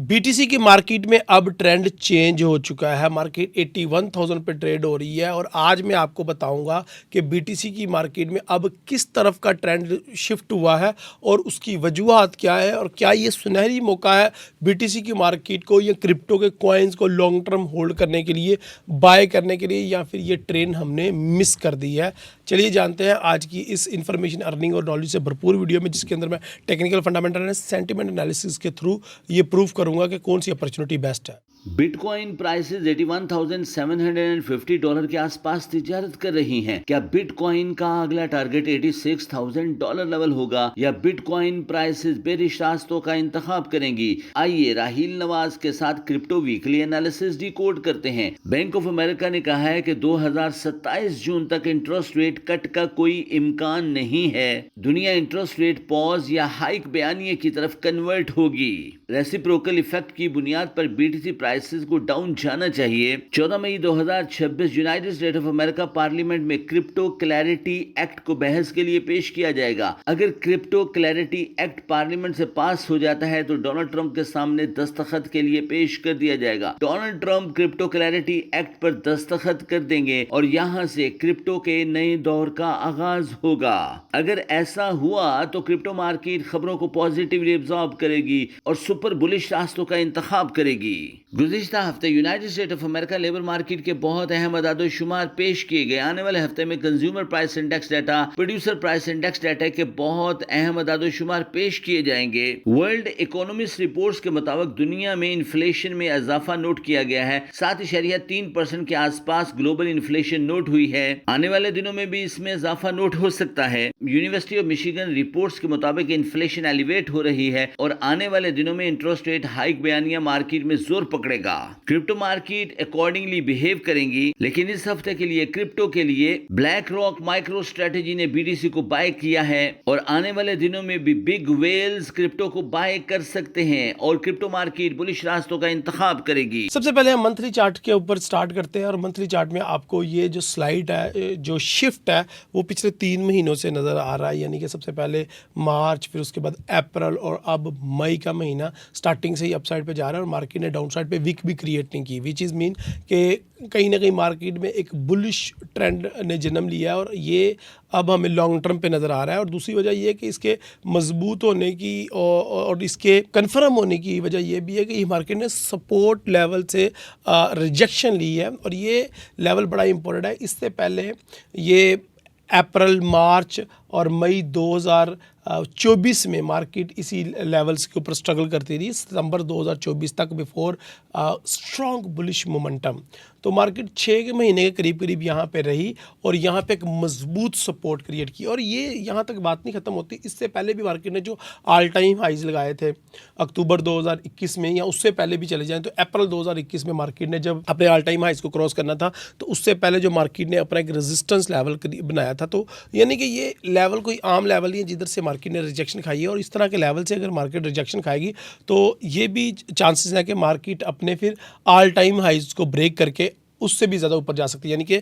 BTC की market में अब ट्रेंड चेंज हो चुका है। मार्केट 81,000 पे ट्रेड हो रही है और आज मैं आपको बताऊंगा कि बीटीसी की मार्केट में अब किस तरफ का ट्रेंड शिफ्ट हुआ है और उसकी वजूहात क्या है और क्या ये सुनहरी मौका है बीटीसी की मार्केट को या क्रिप्टो के कॉइन्स को लॉन्ग टर्म होल्ड करने के लिए, बाय करने के लिए, या फिर ये ट्रेंड हमने मिस कर दी है। चलिए जानते हैं आज की इस इंफॉर्मेशन, अर्निंग और नॉलेज से भरपूर वीडियो में, जिसके अंदर मैं technical fundamental and sentiment analysis के थ्रू ये प्रूफ करूंगा कि कौन सी अपॉर्चुनिटी बेस्ट है। बिटकॉइन प्राइसेस $81,750 के आसपास तिजारत कर रही हैं। क्या बिटकॉइन का अगला टारगेट $86,000 लेवल होगा या बिटकॉइन प्राइसेस बेरिश रास्तों का इंतखाब करेंगी? आइए राहील नवाज के साथ क्रिप्टो वीकली एनालिसिस डिकोड करते हैं। बैंक ऑफ अमेरिका ने कहा है कि 2027 जून तक इंटरेस्ट रेट कट का कोई इम्कान नहीं है। दुनिया इंटरेस्ट रेट पॉज या हाइक बयानिए की तरफ कन्वर्ट होगी। रेसिप्रोकल इफेक्ट की बुनियाद पर बीटीसी प्राइसेस को डाउन जाना चाहिए। 14 मई 2026 United state of America parliament में क्रिप्टो क्लैरिटी एक्ट को बहस के लिए पेश किया जाएगा। अगर क्रिप्टो क्लैरिटी एक्ट पार्लियामेंट से पास हो जाता है तो डोनाल्ड ट्रंप के सामने दस्तखत के लिए पेश कर दिया जाएगा। Donald Trump crypto clarity act पर दस्तखत कर देंगे और यहां से क्रिप्टो के नए दौर का आगाज होगा। अगर ऐसा हुआ तो क्रिप्टो मार्केट खबरों को पॉजिटिवली एब्जॉर्ब करेगी और सुपर बुलिश रास्तों का इंतखाब करेगी। गुज़िश्ता हफ्ते United state of America labour market के बहुत अहम अदाद-ओ-शुमार पेश किए गए। आने वाले हफ्ते में consumer price index data, producer price index data के बहुत अहम अदाद-ओ-शुमार पेश किए जाएंगे। वर्ल्ड इकोनॉमिस्ट रिपोर्ट्स के मुताबिक दुनिया में इन्फ्लेशन में इजाफा नोट किया गया है। 7.3% के आसपास ग्लोबल इन्फ्लेशन नोट हुई है। आने वाले दिनों में भी इसमें इजाफा नोट हो सकता है। यूनिवर्सिटी ऑफ मिशिगन रिपोर्ट्स के मुताबिक इन्फ्लेशन एलिवेट हो रही है और आने वाले दिनों में इंटरेस्ट रेट हाइक बयानिया मार्केट में जोर पकड़ेगा। क्रिप्टो मार्केट अकॉर्डिंगली बिहेव करेंगी। लेकिन इस हफ्ते के लिए क्रिप्टो के लिए ब्लैक रॉक माइक्रो स्ट्रेटेजी ने बीटीसी को बाय किया है और आने वाले दिनों में भी बिग वेल्स क्रिप्टो को बाय कर सकते हैं और क्रिप्टो मार्केट बुलिश रास्तों का इंतखाब करेगी। सबसे पहले हम मंथली चार्ट के ऊपर स्टार्ट करते हैं और मंथली चार्ट में आपको ये जो स्लाइड है, जो शिफ्ट है, वो पिछले 3 महीनों से नज़र आ रहा है। यानी कि सबसे पहले मार्च, फिर उसके बाद अप्रैल और अब मई का महीना स्टार्टिंग से ही अपसाइड पे जा रहा है और मार्केट ने डाउन साइड पे वीक भी क्रिएट नहीं की, विच इज़ मीन कि कहीं ना कहीं मार्केट में एक बुलिश ट्रेंड ने जन्म लिया है और ये अब हमें लॉन्ग टर्म पे नज़र आ रहा है। और दूसरी वजह ये है कि इसके मजबूत होने की और इसके कन्फर्म होने की वजह ये भी है कि मार्केट ने सपोर्ट लेवल से रिजेक्शन ली है और ये लेवल बड़ा इंपॉर्टेंट है। इससे पहले ये अप्रैल, मार्च और मई 2024 में मार्केट इसी लेवल्स के ऊपर स्ट्रगल करती रही, सितंबर 2024 तक, बिफोर स्ट्रॉन्ग बुलिश मोमेंटम। तो मार्केट 6 महीने के करीब करीब यहाँ पे रही और यहाँ पे एक मजबूत सपोर्ट क्रिएट की। और ये यहाँ तक बात नहीं ख़त्म होती, इससे पहले भी मार्केट ने जो ऑल टाइम हाइज लगाए थे अक्टूबर 2021 में या उससे पहले भी चले जाएँ तो अप्रैल 2021 में मार्केट ने जब अपने ऑल टाइम हाइज को क्रॉस करना था तो उससे पहले जो मार्केट ने अपना एक रेजिस्टेंस लेवल बनाया था। तो यानी कि ये लेवल कोई आम लेवल नहीं है जिधर से मार्केट ने रिजेक्शन खाई है और इस तरह के लेवल से अगर मार्केट रिजेक्शन खाएगी तो ये भी चांसेस है कि मार्केट अपने फिर ऑल टाइम हाइज को ब्रेक करके उससे भी ज़्यादा ऊपर जा सकती है। यानी कि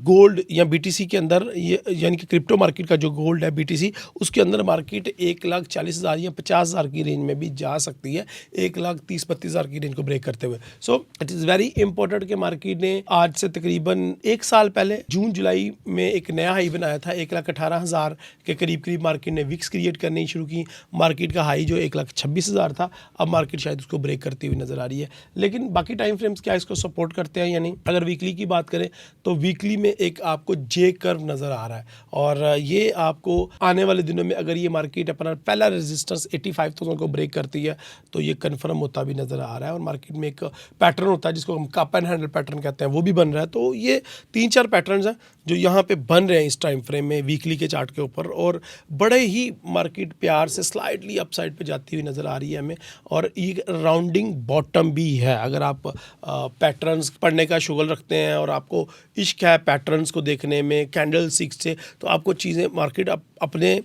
गोल्ड या बीटीसी के अंदर यानी कि क्रिप्टो मार्केट का जो गोल्ड है बीटीसी, उसके अंदर मार्केट 1,40,000 या 50,000 की रेंज में भी जा सकती है, 1,30,32,000 की रेंज को ब्रेक करते हुए। So it is very important कि मार्केट ने आज से तकरीबन 1 साल पहले जून जुलाई में एक नया हाई बनाया था। 1,18,000 के करीब करीब मार्केट ने विक्स क्रिएट करनी शुरू की। मार्केट का हाई जो 1,26,000 था, अब मार्केट शायद उसको ब्रेक करती हुई नज़र आ रही है। लेकिन बाकी टाइम फ्रेम्स क्या इसको सपोर्ट करते हैं यानी अगर वीकली की बात करें तो वीकली में एक आपको जे कर्व नज़र आ रहा है और ये आपको आने वाले दिनों में अगर ये मार्केट अपना पहला रेजिस्टेंस 85,000 को ब्रेक करती है तो ये कन्फर्म होता भी नज़र आ रहा है। और मार्केट में एक पैटर्न होता है जिसको हम कप एंड हैंडल पैटर्न कहते हैं, वो भी बन रहा है। तो ये 3-4 पैटर्न्स हैं जो यहाँ पे बन रहे हैं इस टाइम फ्रेम में वीकली के चार्ट के ऊपर और बड़े ही मार्केट प्यार से स्लाइडली अपसाइड पे जाती हुई नज़र आ रही है हमें। और ये राउंडिंग बॉटम भी है। अगर आप पैटर्न्स पढ़ने का शुगल रखते हैं और आपको इश्क है पैटर्न्स को देखने में, कैंडल स्टिक्स से, तो आपको चीज़ें मार्केट अपने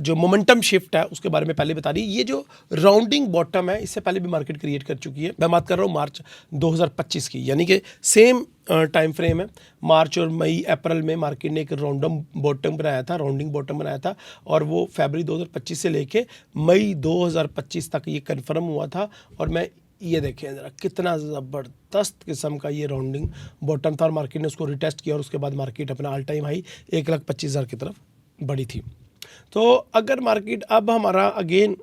जो मोमेंटम शिफ्ट है उसके बारे में पहले बता रही है। ये जो राउंडिंग बॉटम है इससे पहले भी मार्केट क्रिएट कर चुकी है। मैं बात कर रहा हूँ मार्च 2025 की, यानी कि सेम टाइम फ्रेम है। मार्च और मई अप्रैल में मार्केट ने एक राउंडिंग बॉटम बनाया था और वो फरवरी 2025 से लेके मई 2025 तक ये कन्फर्म हुआ था। और मैं ये देखें ज़रा कितना ज़बरदस्त किस्म का ये राउंडिंग बॉटम था और मार्केट ने उसको रिटेस्ट किया और उसके बाद मार्केट अपना ऑल टाइम हाई 1,25,000 की तरफ बढ़ी थी। तो अगर मार्केट अब हमारा अगेन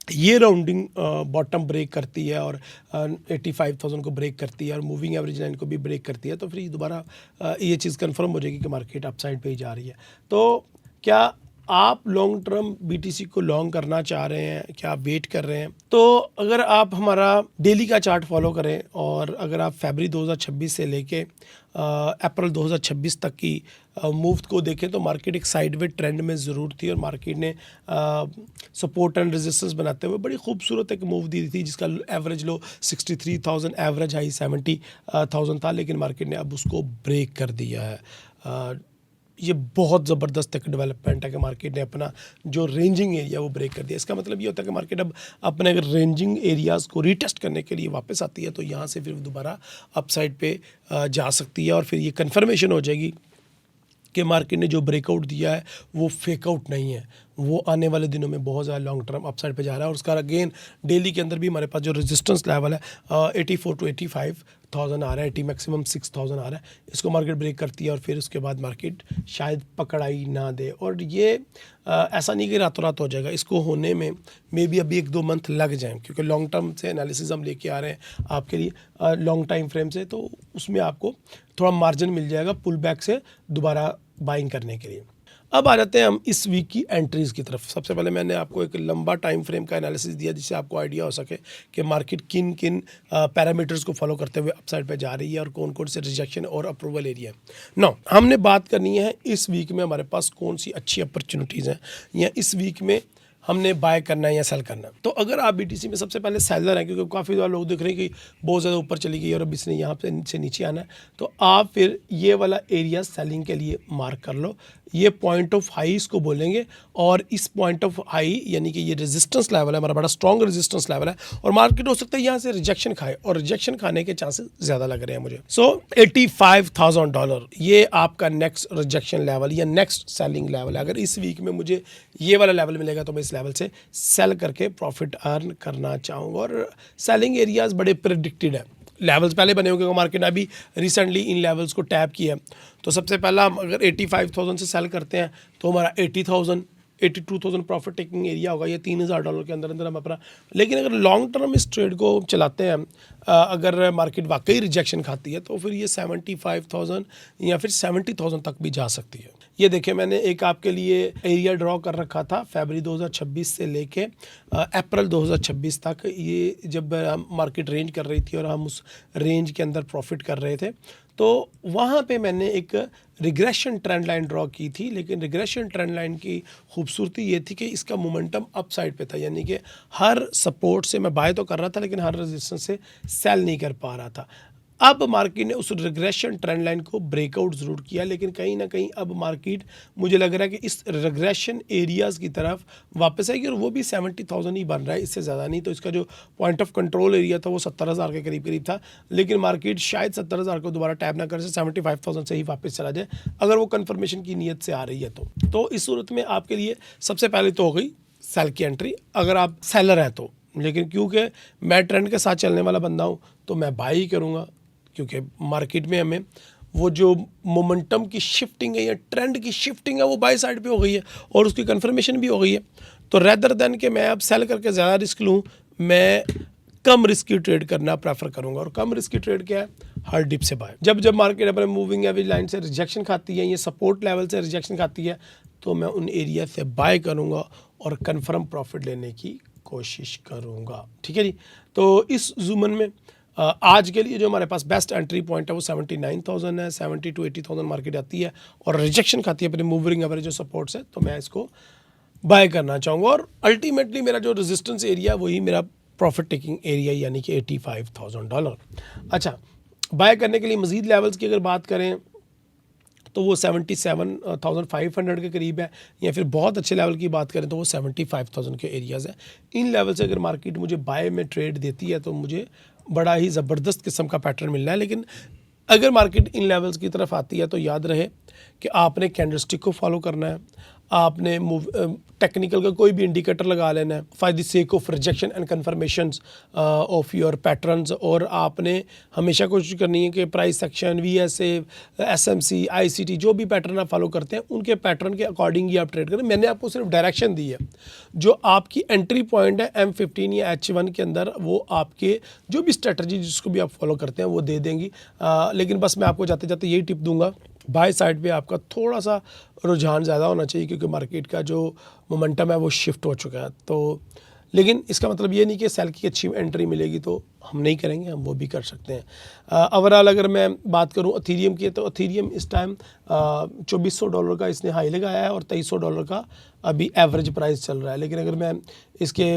ये राउंडिंग बॉटम ब्रेक करती है और 85,000 को ब्रेक करती है और मूविंग एवरेज लाइन को भी ब्रेक करती है, तो फिर दोबारा ये चीज़ कंफर्म हो जाएगी कि मार्केट अपसाइड पे ही जा रही है। तो क्या आप लॉन्ग टर्म बीटीसी को लॉन्ग करना चाह रहे हैं, क्या आप वेट कर रहे हैं? तो अगर आप हमारा डेली का चार्ट फॉलो करें और अगर आप फरवरी 2026 से लेके अप्रैल 2026 तक की मूव को देखें तो मार्केट एक साइडवे ट्रेंड में ज़रूर थी और मार्केट ने सपोर्ट एंड रेजिस्टेंस बनाते हुए बड़ी खूबसूरत एक मूव दी थी जिसका एवरेज लो 63,000, एवरेज हाई 70,000 था, लेकिन मार्केट ने अब उसको ब्रेक कर दिया है। ये बहुत ज़बरदस्त एक डेवलपमेंट है कि मार्केट ने अपना जो रेंजिंग एरिया वो ब्रेक कर दिया। इसका मतलब ये होता है कि मार्केट अब अपने अगर रेंजिंग एरियाज़ को रीटेस्ट करने के लिए वापस आती है तो यहाँ से फिर दोबारा अपसाइड पे जा सकती है और फिर ये कन्फर्मेशन हो जाएगी कि मार्केट ने जो ब्रेकआउट दिया है वो फेक आउट नहीं है, वो आने वाले दिनों में बहुत ज़्यादा लॉन्ग टर्म अपसाइड पे जा रहा है। और उसका अगेन डेली के अंदर भी हमारे पास जो रेजिस्टेंस लेवल है 84 to 85,000 आ रहा है, 80 मैक्सिमम 6,000 आ रहा है। इसको मार्केट ब्रेक करती है और फिर उसके बाद मार्केट शायद पकड़ाई ना दे। और ये ऐसा नहीं कि रातों रात हो जाएगा, इसको होने में मे बी अभी 1-2 मंथ लग जाएं, क्योंकि लॉन्ग टर्म से एनालिसिस हम लेके आ रहे हैं आपके लिए लॉन्ग टाइम फ्रेम से, तो उसमें आपको थोड़ा मार्जिन मिल जाएगा पुल बैक से दोबारा बाइंग करने के लिए। अब आ जाते हैं हम इस वीक की एंट्रीज़ की तरफ। सबसे पहले मैंने आपको एक लंबा टाइम फ्रेम का एनालिसिस दिया जिससे आपको आइडिया हो सके कि मार्केट किन किन पैरामीटर्स को फॉलो करते हुए अपसाइड पे जा रही है और कौन कौन से रिजेक्शन और अप्रूवल एरिया है। नाउ हमने बात करनी है इस वीक में हमारे पास कौन सी अच्छी अपॉर्चुनिटीज़ हैं या इस वीक में हमने बाय करना है या सेल करना है। तो अगर आप बीटीसी में सबसे पहले सेलर हैं, क्योंकि काफ़ी ज़्यादा लोग देख रहे हैं कि बहुत ज़्यादा ऊपर चली गई और अब इसने यहाँ से नीचे आना है, तो आप फिर ये वाला एरिया सेलिंग के लिए मार्क कर लो। ये पॉइंट ऑफ हाई इसको बोलेंगे और इस पॉइंट ऑफ हाई यानी कि ये रेजिस्टेंस लेवल है, हमारा बड़ा स्ट्रॉन्ग रेजिस्टेंस लेवल है और मार्केट हो सकता है यहाँ से रिजेक्शन खाए और रिजेक्शन खाने के चांसेस ज़्यादा लग रहे हैं मुझे। सो $85,000 ये आपका नेक्स्ट रिजेक्शन लेवल या नेक्स्ट सेलिंग लेवल है। अगर इस वीक में मुझे ये वाला लेवल मिलेगा तो मैं इस लेवल से सेल करके प्रॉफिट अर्न करना चाहूँगा। और सेलिंग एरियाज बड़े प्रेडिक्टेड है, लेवल्स पहले बने होंगे, मार्केट ने अभी रिसेंटली इन लेवल्स को टैप किया है। तो सबसे पहला हम अगर 85,000 से सेल करते हैं तो हमारा 80,000 82,000 प्रॉफिट टेकिंग एरिया होगा। ये $3,000 के अंदर अंदर हम अपना, लेकिन अगर लॉन्ग टर्म इस ट्रेड को चलाते हैं अगर मार्केट वाकई रिजेक्शन खाती है तो फिर ये 75,000 या फिर 70,000 तक भी जा सकती है। ये देखिए मैंने एक आपके लिए एरिया ड्रॉ कर रखा था फरवरी 2026 से लेके अप्रैल 2026 तक। ये जब मार्केट रेंज कर रही थी और हम उस रेंज के अंदर प्रॉफिट कर रहे थे तो वहाँ पे मैंने एक रिग्रेशन ट्रेंड लाइन ड्रॉ की थी। लेकिन रिग्रेशन ट्रेंड लाइन की खूबसूरती ये थी कि इसका मोमेंटम अप साइड पे था, यानी कि हर सपोर्ट से मैं बाय तो कर रहा था लेकिन हर रेजिस्टेंस से सेल नहीं कर पा रहा था। अब मार्केट ने उस रिग्रेशन ट्रेंड लाइन को ब्रेकआउट ज़रूर किया, लेकिन कहीं ना कहीं अब मार्केट मुझे लग रहा है कि इस रिग्रेशन एरियाज़ की तरफ वापस आएगी और वो भी 70,000 ही बन रहा है, इससे ज़्यादा नहीं। तो इसका जो पॉइंट ऑफ कंट्रोल एरिया था वो 70,000 के करीब था, लेकिन मार्केट शायद 70,000 को दोबारा टैप ना कर से 75,000 से ही वापस चला जाए अगर वो कन्फर्मेशन की नीयत से आ रही है। तो इस सूरत में आपके लिए सबसे पहले तो हो गई सेल की एंट्री अगर आप सेलर हैं तो। लेकिन क्योंकि मैं ट्रेंड के साथ चलने वाला बंदा हूँ तो मैं बाय ही करूँगा, क्योंकि मार्केट में हमें वो जो मोमेंटम की शिफ्टिंग है या ट्रेंड की शिफ्टिंग है वो बाय साइड पे हो गई है और उसकी कंफर्मेशन भी हो गई है। तो रेदर देन कि मैं अब सेल करके ज़्यादा रिस्क लूँ, मैं कम रिस्की ट्रेड करना प्रेफर करूँगा। और कम रिस्की ट्रेड क्या है? हर डिप से बाय। जब मार्केट अपने मूविंग एवरेज लाइन से रिजेक्शन खाती है, ये सपोर्ट लेवल से रिजेक्शन खाती है, तो मैं उन एरिया से बाय करूँगा और कन्फर्म प्रॉफिट लेने की कोशिश करूँगा। ठीक है जी। तो इस जुमन में आज के लिए जो हमारे पास बेस्ट एंट्री पॉइंट है वो 79,000 है। 70 to 80,000 मार्केट आती है और रिजेक्शन खाती है अपने मूविंग एवरेज जो सपोर्ट्स है, तो मैं इसको बाय करना चाहूँगा। और अल्टीमेटली मेरा जो रेजिस्टेंस एरिया वही मेरा प्रॉफिट टेकिंग एरिया यानी कि $85,000। अच्छा, बाय करने के लिए मज़ीद लेवल्स की अगर बात करें तो वो 77,500 के करीब है, या फिर बहुत अच्छे लेवल की बात करें तो वो 75,000 के एरियाज़ हैं। इन लेवल से अगर मार्केट मुझे बाय में ट्रेड देती है तो मुझे बड़ा ही ज़बरदस्त किस्म का पैटर्न मिलना है। लेकिन अगर मार्केट इन लेवल्स की तरफ आती है तो याद रहे कि आपने कैंडलस्टिक को फॉलो करना है, आपने टेक्निकल का कोई भी इंडिकेटर लगा लेना है for the sake of rejection and conformations of your patterns, और आपने हमेशा कोशिश करनी है कि price section, VSA, SMC, ICT जो भी पैटर्न आप फॉलो करते हैं उनके पैटर्न के अकॉर्डिंग ही आप ट्रेड करें। मैंने आपको सिर्फ डायरेक्शन दी है, जो आपकी एंट्री पॉइंट है M15 या H1 के अंदर, वो आपके जो भी स्ट्रेटजी जिसको भी आप फॉलो करते हैं वो दे देंगी। लेकिन बस मैं आपको जाते जाते यही टिप दूंगा, बाय साइड पे आपका थोड़ा सा रुझान ज़्यादा होना चाहिए क्योंकि मार्केट का जो मोमेंटम है वो शिफ्ट हो चुका है। तो लेकिन इसका मतलब ये नहीं कि सेल की अच्छी एंट्री मिलेगी तो हम नहीं करेंगे, हम वो भी कर सकते हैं। ओवरऑल अगर मैं बात करूं अथीरियम की, तो अथीरियम इस टाइम $2400 का इसने हाई लगाया है और $2300 का अभी एवरेज प्राइस चल रहा है। लेकिन अगर मैं इसके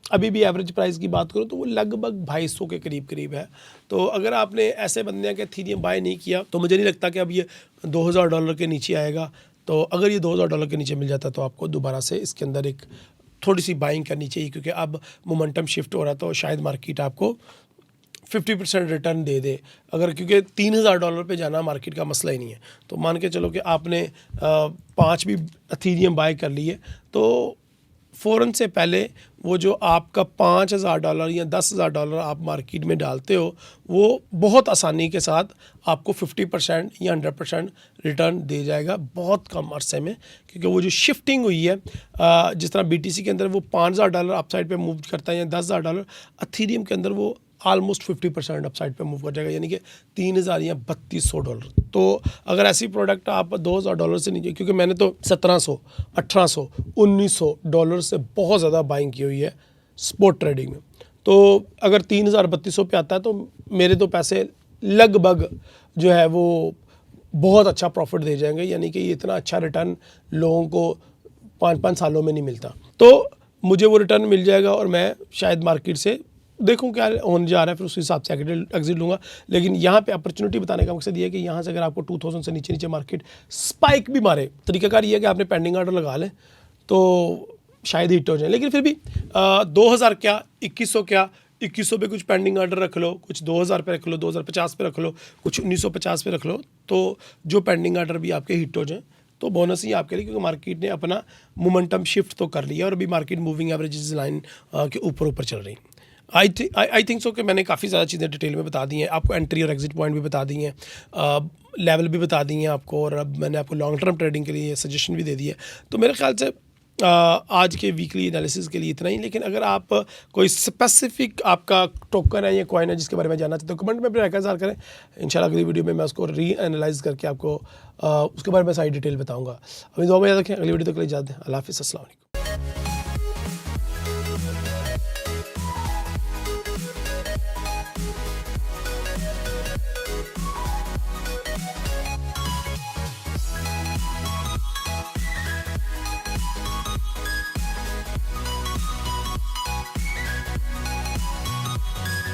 अभी भी एवरेज प्राइस की बात करूं तो वो लगभग 2200 के करीब है। तो अगर आपने ऐसे बंदे हैं कि एथीरियम बाय नहीं किया तो मुझे नहीं लगता कि अब ये $2000 के नीचे आएगा। तो अगर ये $2000 के नीचे मिल जाता तो आपको दोबारा से इसके अंदर एक थोड़ी सी बाइंग करनी चाहिए, क्योंकि अब मोमेंटम शिफ्ट हो रहा है तो शायद मार्केट आपको 50% रिटर्न दे दे। अगर क्योंकि $3000 पे जाना मार्केट का मसला ही नहीं है, तो मान के चलो कि आपने 5 भी अथीरियम बाय कर लिए तो फ़ौरन से पहले वो जो आपका $5000 या $10,000 आप मार्केट में डालते हो वो बहुत आसानी के साथ आपको 50% या 100% रिटर्न दे जाएगा बहुत कम अरसे में, क्योंकि वो जो शिफ्टिंग हुई है जिस तरह BTC के अंदर वो $5000 अपसाइड पे मूव करता है या $10,000, अथीरियम के अंदर वो ऑलमोस्ट 50% अपसाइड पे मूव कर जाएगा, यानी कि $3000 या $3200। तो अगर ऐसी प्रोडक्ट आप $2000 से नीचे, क्योंकि मैंने तो $1700, $1800, $1900 से बहुत ज़्यादा बाइंग की हुई है स्पॉट ट्रेडिंग में, तो अगर 3000-3200 पे आता है तो मेरे तो पैसे लगभग जो है वो बहुत अच्छा प्रॉफिट दे जाएंगे, यानी कि ये इतना अच्छा रिटर्न लोगों को 5-5 सालों में नहीं मिलता। तो मुझे वो रिटर्न मिल जाएगा और मैं शायद मार्केट से देखूं क्या होने जा रहा है, फिर उस हिसाब से एग्जिट लूँगा। लेकिन यहाँ पे अपॉर्चुनिटी बताने का मकसद ये है कि यहाँ से अगर आपको 2000 से नीचे मार्केट स्पाइक भी मारे, तरीकाकार ये है कि आपने पेंडिंग ऑर्डर लगा लें तो शायद हिट हो जाए। लेकिन फिर भी 2000 क्या, 2100 क्या, 2100 पे कुछ पेंडिंग ऑर्डर रख लो, कुछ 2000 पे रख लो, 2050 पे रख लो, कुछ 1950 पे रख लो, तो जो पेंडिंग ऑर्डर भी आपके हिट हो जाएँ तो बोनस ही आपके लिए, क्योंकि मार्केट ने अपना मोमेंटम शिफ्ट तो कर लिया और अभी मार्केट मूविंग एवरेजेस लाइन के ऊपर चल रही। आई थिंक सो कि मैंने काफ़ी ज़्यादा चीज़ें डिटेल में बता दी हैं आपको, एंट्री और एग्जिट पॉइंट भी बता दी हैं, लेवल भी बता दी हैं आपको, और अब मैंने आपको लॉन्ग टर्म ट्रेडिंग के लिए सजेशन भी दे दी है। तो मेरे ख्याल से आज के वीकली एनालिसिस के लिए इतना ही। लेकिन अगर आप कोई स्पेसिफिक आपका टोकन है या कॉइन है जिसके बारे में जानना चाहते हो, कमेंट में अपने राय ज़ाहिर करें। इंशाल्लाह अगली वीडियो में मैं उसको री एनालाइज करके आपको उसके बारे में सारी डिटेल बताऊँगा। अभी दुआ में याद रखें, अगली वीडियो तक के लिए इजाज़त दें। अल्लाह हाफ़िज़, अस्सलाम वालेकुम।